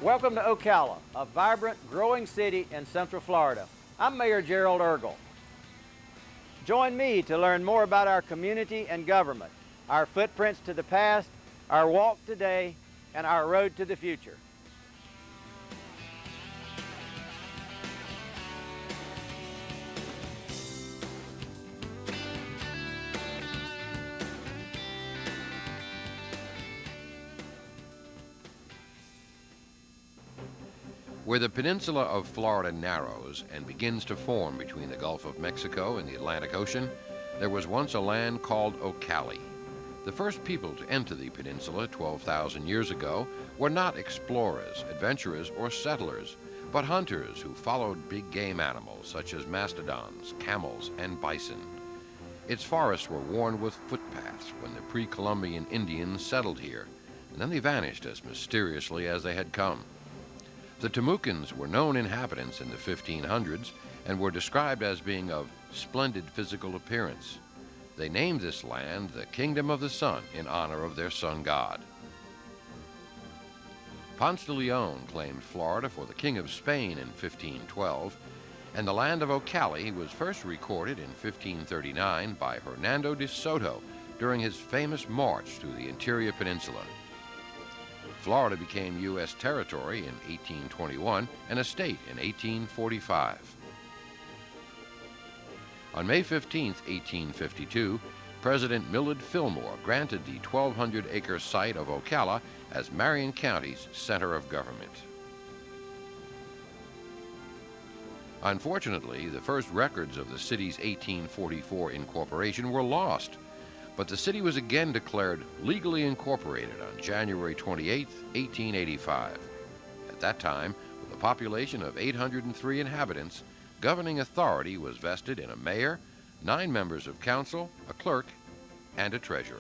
Welcome to Ocala, a vibrant, growing city in Central Florida. I'm Mayor Gerald Ergel. Join me to learn more about our community and government, our footprints to the past, our walk today, and our road to the future. Where the peninsula of Florida narrows and begins to form between the Gulf of Mexico and the Atlantic Ocean, there was once a land called Ocala. The first people to enter the peninsula 12,000 years ago were not explorers, adventurers, or settlers, but hunters who followed big game animals such as mastodons, camels, and bison. Its forests were worn with footpaths when the pre-Columbian Indians settled here, and then they vanished as mysteriously as they had come. The Temucans were known inhabitants in the 1500s and were described as being of splendid physical appearance. They named this land the Kingdom of the Sun in honor of their sun god. Ponce de Leon claimed Florida for the King of Spain in 1512, and the land of Ocala was first recorded in 1539 by Hernando de Soto during his famous march through the interior peninsula. Florida became U.S. territory in 1821 and a state in 1845. On May 15, 1852, President Millard Fillmore granted the 1,200-acre site of Ocala as Marion County's center of government. Unfortunately, the first records of the city's 1844 incorporation were lost, but the city was again declared legally incorporated on January 28, 1885. At that time, with a population of 803 inhabitants, governing authority was vested in a mayor, 9 members of council, a clerk, and a treasurer.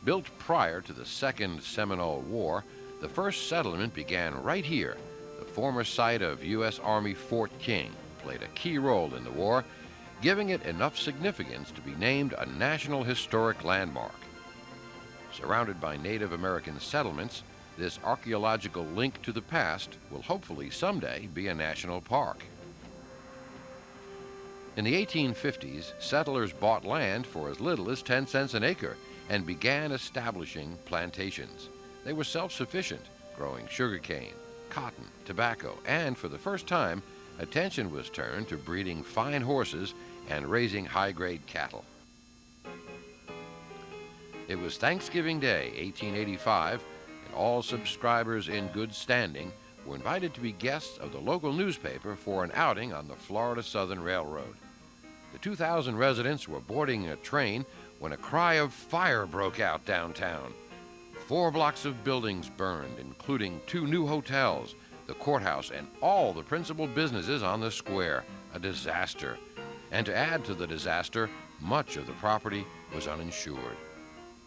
Built prior to the Second Seminole War, the first settlement began right here. The former site of U.S. Army Fort King played a key role in the war, giving it enough significance to be named a National Historic Landmark. Surrounded by Native American settlements, this archaeological link to the past will hopefully someday be a national park. In the 1850s, settlers bought land for as little as 10 cents an acre and began establishing plantations. They were self-sufficient, growing sugarcane, cotton, tobacco, and for the first time, attention was turned to breeding fine horses and raising high-grade cattle. It was Thanksgiving Day, 1885, and all subscribers in good standing were invited to be guests of the local newspaper for an outing on the Florida Southern Railroad. The 2,000 residents were boarding a train when a cry of fire broke out downtown. 4 blocks of buildings burned, including 2 new hotels, the courthouse, and all the principal businesses on the square. A disaster. And to add to the disaster, much of the property was uninsured.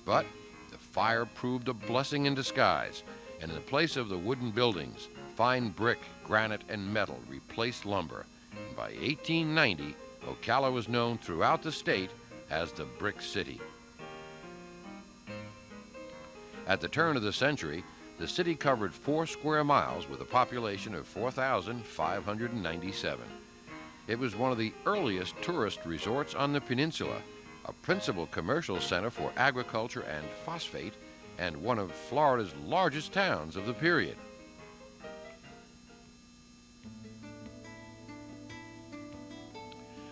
But the fire proved a blessing in disguise, and in the place of the wooden buildings, fine brick, granite, and metal replaced lumber. And by 1890, Ocala was known throughout the state as the Brick City. At the turn of the century, the city covered 4 square miles with a population of 4,597. It was one of the earliest tourist resorts on the peninsula, a principal commercial center for agriculture and phosphate, and one of Florida's largest towns of the period.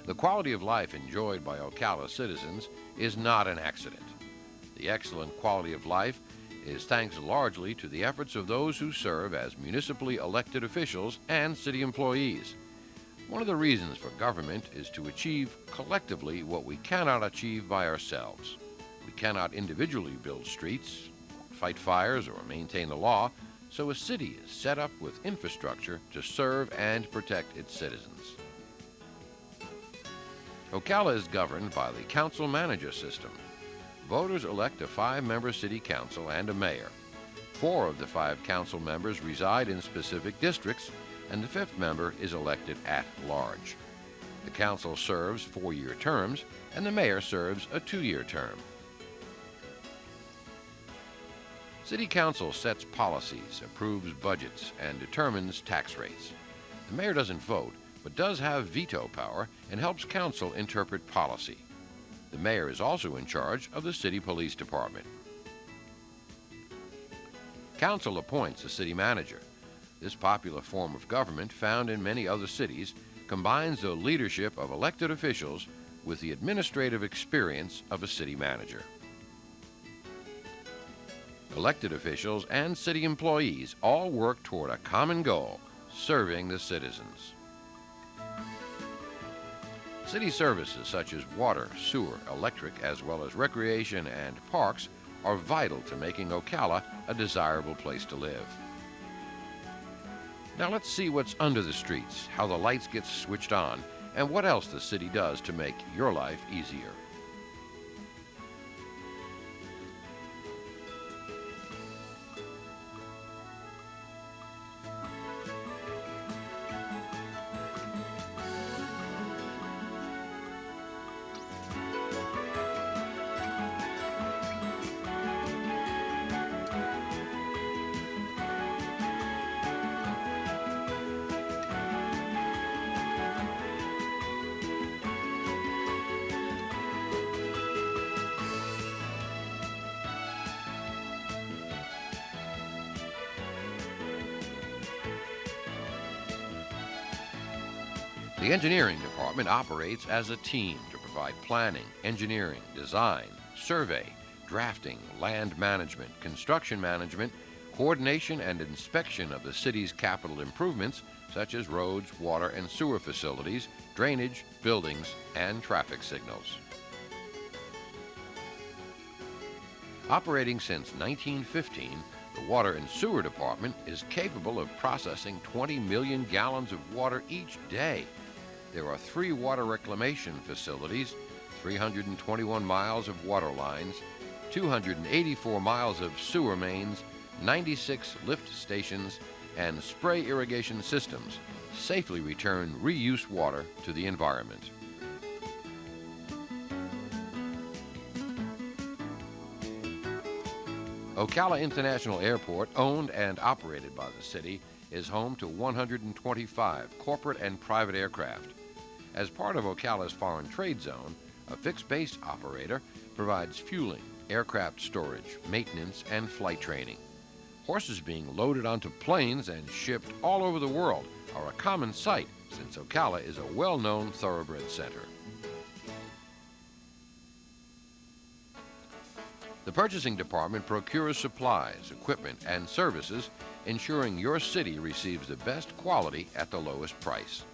The quality of life enjoyed by Ocala citizens is not an accident. The excellent quality of life is thanks largely to the efforts of those who serve as municipally elected officials and city employees. One of the reasons for government is to achieve collectively what we cannot achieve by ourselves. We cannot individually build streets, fight fires, or maintain the law, so a city is set up with infrastructure to serve and protect its citizens. Ocala is governed by the council-manager system. Voters elect a 5-member city council and a mayor. 4 of the 5 council members reside in specific districts, and the 5th member is elected at large. The council serves 4-year terms, and the mayor serves a 2-year term. City Council sets policies, approves budgets, and determines tax rates. The mayor doesn't vote, but does have veto power and helps council interpret policy. The mayor is also in charge of the city police department. Council appoints a city manager. This popular form of government, found in many other cities, combines the leadership of elected officials with the administrative experience of a city manager. Elected officials and city employees all work toward a common goal: serving the citizens. City services such as water, sewer, electric, as well as recreation and parks are vital to making Ocala a desirable place to live. Now let's see what's under the streets, how the lights get switched on, and what else the city does to make your life easier. The engineering department operates as a team to provide planning, engineering, design, survey, drafting, land management, construction management, coordination and inspection of the city's capital improvements such as roads, water and sewer facilities, drainage, buildings, and traffic signals. Operating since 1915, the Water and Sewer Department is capable of processing 20 million gallons of water each day. There are 3 water reclamation facilities, 321 miles of water lines, 284 miles of sewer mains, 96 lift stations, and spray irrigation systems safely return reuse water to the environment. Ocala International Airport, owned and operated by the city, is home to 125 corporate and private aircraft. As part of Ocala's foreign trade zone, a fixed-base operator provides fueling, aircraft storage, maintenance, and flight training. Horses being loaded onto planes and shipped all over the world are a common sight since Ocala is a well-known thoroughbred center. The purchasing department procures supplies, equipment, and services, ensuring your city receives the best quality at the lowest price.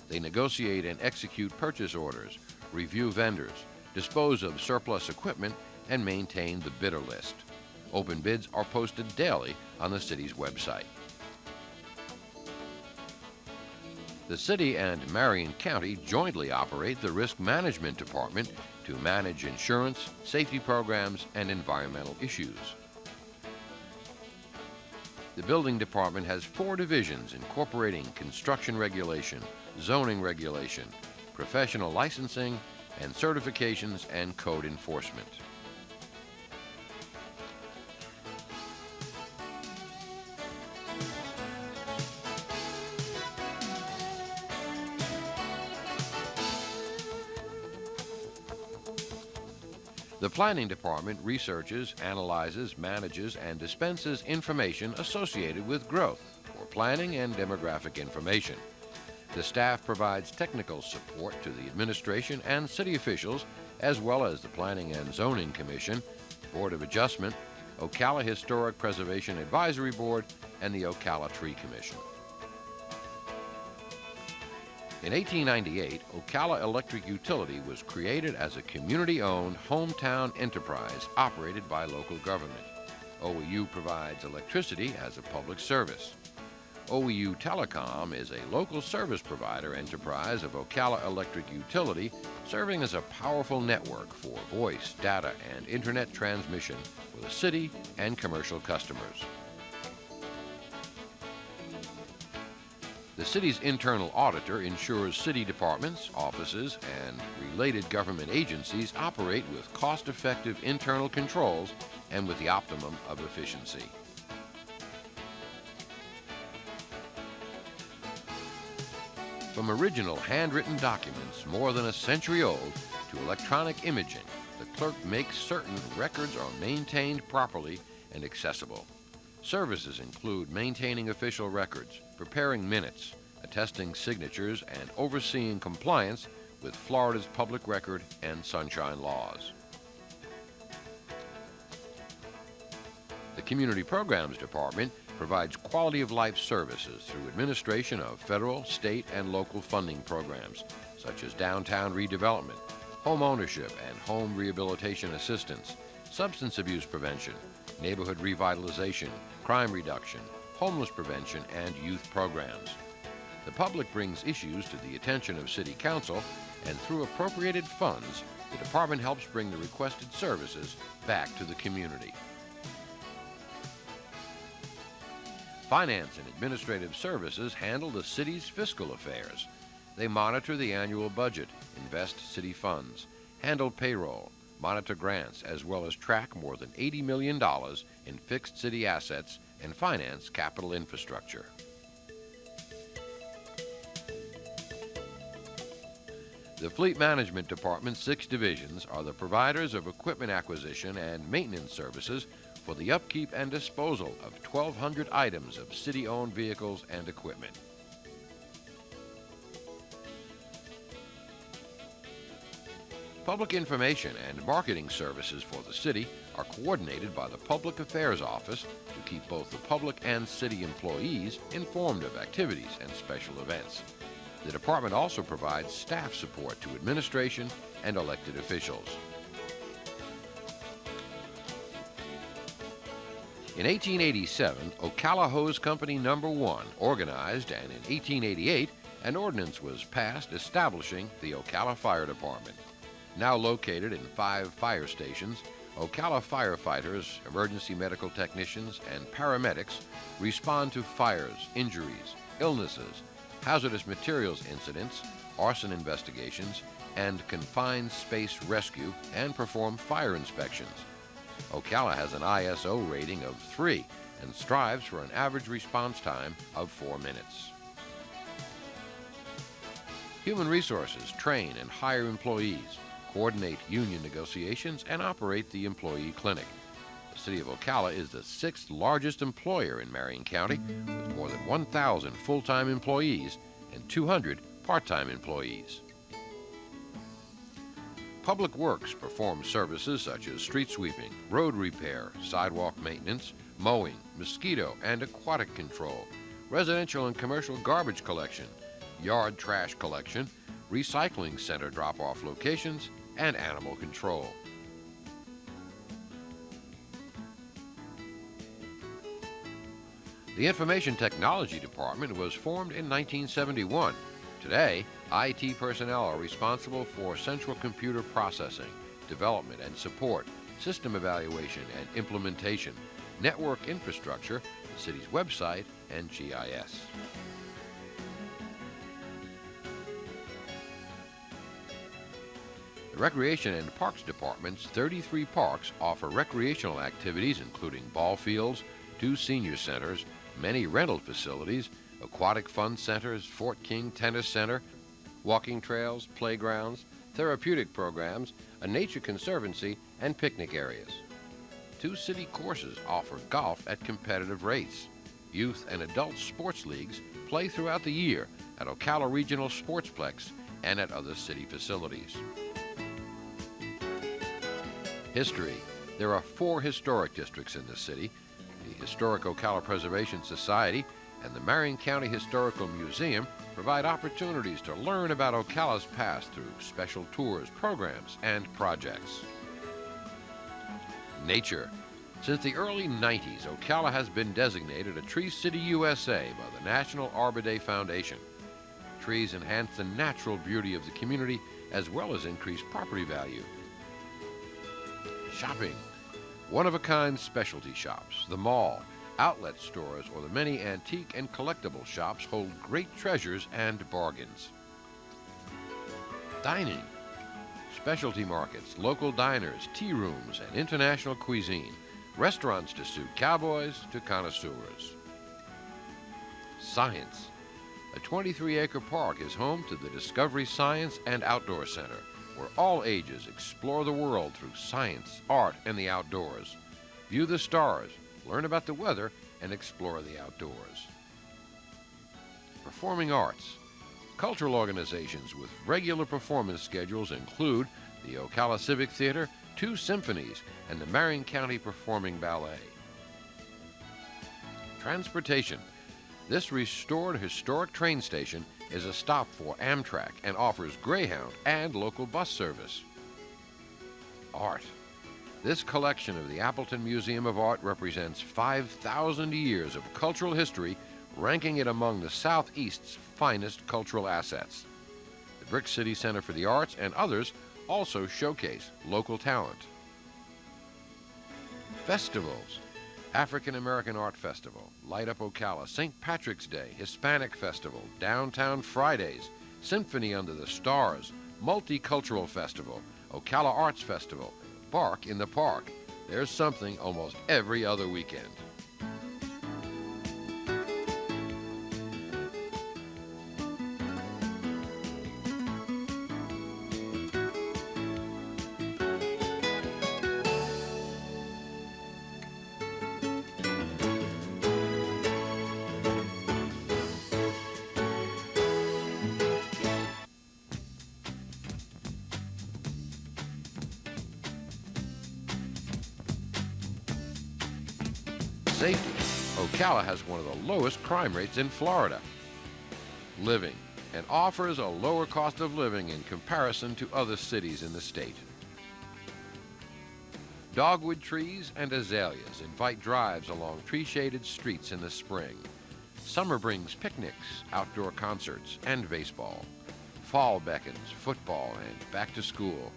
They negotiate and execute purchase orders, review vendors, dispose of surplus equipment, and maintain the bidder list. Open bids are posted daily on the city's website. The city and Marion County jointly operate the Risk Management Department to manage insurance, safety programs, and environmental issues. The Building Department has 4 divisions incorporating construction regulation, zoning regulation, professional licensing, and certifications and code enforcement. The Planning Department researches, analyzes, manages, and dispenses information associated with growth for planning and demographic information. The staff provides technical support to the administration and city officials, as well as the Planning and Zoning Commission, Board of Adjustment, Ocala Historic Preservation Advisory Board, and the Ocala Tree Commission. In 1898, Ocala Electric Utility was created as a community-owned hometown enterprise operated by local government. OEU provides electricity as a public service. OEU Telecom is a local service provider enterprise of Ocala Electric Utility, serving as a powerful network for voice, data, and internet transmission for the city and commercial customers. The city's internal auditor ensures city departments, offices, and related government agencies operate with cost-effective internal controls and with the optimum of efficiency. From original handwritten documents more than a century old to electronic imaging, the clerk makes certain records are maintained properly and accessible. Services include maintaining official records, preparing minutes, attesting signatures, and overseeing compliance with Florida's public record and sunshine laws. The Community Programs Department provides quality of life services through administration of federal, state, and local funding programs, such as downtown redevelopment, home ownership and home rehabilitation assistance, substance abuse prevention, neighborhood revitalization, crime reduction, homeless prevention, and youth programs. The public brings issues to the attention of City Council, and through appropriated funds, the department helps bring the requested services back to the community. Finance and Administrative Services handle the city's fiscal affairs. They monitor the annual budget, invest city funds, handle payroll, monitor grants, as well as track more than $80 million in fixed city assets and finance capital infrastructure. The Fleet Management Department's 6 divisions are the providers of equipment acquisition and maintenance services for the upkeep and disposal of 1,200 items of city-owned vehicles and equipment. Public information and marketing services for the city are coordinated by the Public Affairs Office to keep both the public and city employees informed of activities and special events. The department also provides staff support to administration and elected officials. In 1887, Ocala Hose Company No. 1 organized, and in 1888, an ordinance was passed establishing the Ocala Fire Department. Now located in 5 fire stations, Ocala firefighters, emergency medical technicians, and paramedics respond to fires, injuries, illnesses, hazardous materials incidents, arson investigations, and confined space rescue, and perform fire inspections. Ocala has an ISO rating of 3 and strives for an average response time of 4 minutes. Human Resources train and hire employees, coordinate union negotiations, and operate the employee clinic. The City of Ocala is the 6th largest employer in Marion County, with more than 1,000 full-time employees and 200 part-time employees. Public Works performs services such as street sweeping, road repair, sidewalk maintenance, mowing, mosquito and aquatic control, residential and commercial garbage collection, yard trash collection, recycling center drop-off locations, and animal control. The Information Technology Department was formed in 1971. Today, IT personnel are responsible for central computer processing, development and support, system evaluation and implementation, network infrastructure, the city's website, and GIS. The Recreation and Parks Department's 33 parks offer recreational activities including ball fields, 2 senior centers, many rental facilities, aquatic fun centers, Fort King Tennis Center, walking trails, playgrounds, therapeutic programs, a nature conservancy, and picnic areas. 2 city courses offer golf at competitive rates. Youth and adult sports leagues play throughout the year at Ocala Regional Sportsplex and at other city facilities. History. There are 4 historic districts in the city: the Historic Ocala Preservation Society and the Marion County Historical Museum provide opportunities to learn about Ocala's past through special tours, programs, and projects. Nature. Since the early 90s, Ocala has been designated a Tree City USA by the National Arbor Day Foundation. Trees enhance the natural beauty of the community as well as increase property value. Shopping. One-of-a-kind specialty shops, the mall, Outlet stores or the many antique and collectible shops hold great treasures and bargains. Dining. Specialty markets, local diners, tea rooms, and international cuisine. Restaurants to suit cowboys to connoisseurs. Science. A 23-acre park is home to the Discovery Science and Outdoor Center, where all ages explore the world through science, art, and the outdoors. View the stars, learn about the weather, and explore the outdoors. Performing arts. Cultural organizations with regular performance schedules include the Ocala Civic Theater, 2 symphonies, and the Marion County Performing Ballet. Transportation. This restored historic train station is a stop for Amtrak and offers Greyhound and local bus service. Art. This collection of the Appleton Museum of Art represents 5,000 years of cultural history, ranking it among the Southeast's finest cultural assets. The Brick City Center for the Arts and others also showcase local talent. Festivals. African American Art Festival, Light Up Ocala, St. Patrick's Day, Hispanic Festival, Downtown Fridays, Symphony Under the Stars, Multicultural Festival, Ocala Arts Festival, Bark in the Park. There's something almost every other weekend. Safety. Ocala has one of the lowest crime rates in Florida. Living, and offers a lower cost of living in comparison to other cities in the state. Dogwood trees and azaleas invite drives along tree-shaded streets in the spring. Summer brings picnics, outdoor concerts, and baseball. Fall beckons football and back to school.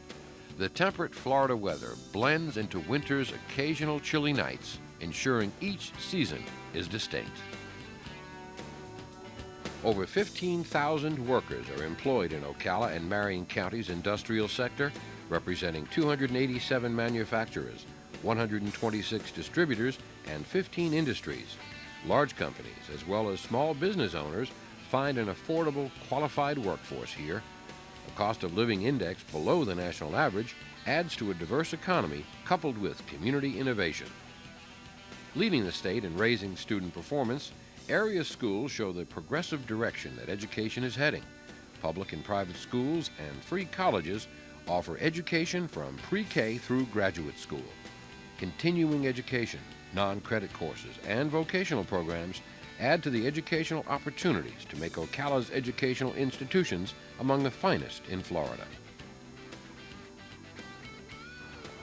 The temperate Florida weather blends into winter's occasional chilly nights, ensuring each season is distinct. Over 15,000 workers are employed in Ocala and Marion County's industrial sector, representing 287 manufacturers, 126 distributors, and 15 industries. Large companies, as well as small business owners, find an affordable, qualified workforce here. A cost of living index below the national average adds to a diverse economy coupled with community innovation. Leading the state in raising student performance, area schools show the progressive direction that education is heading. Public and private schools and free colleges offer education from pre-K through graduate school. Continuing education, non-credit courses, and vocational programs add to the educational opportunities to make Ocala's educational institutions among the finest in Florida.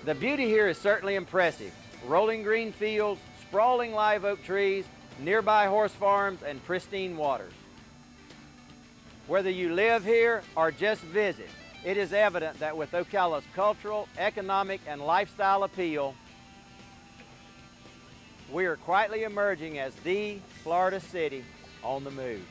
The beauty here is certainly impressive. Rolling green fields, sprawling live oak trees, nearby horse farms, and pristine waters. Whether you live here or just visit, it is evident that with Ocala's cultural, economic, and lifestyle appeal, we are quietly emerging as the Florida city on the move.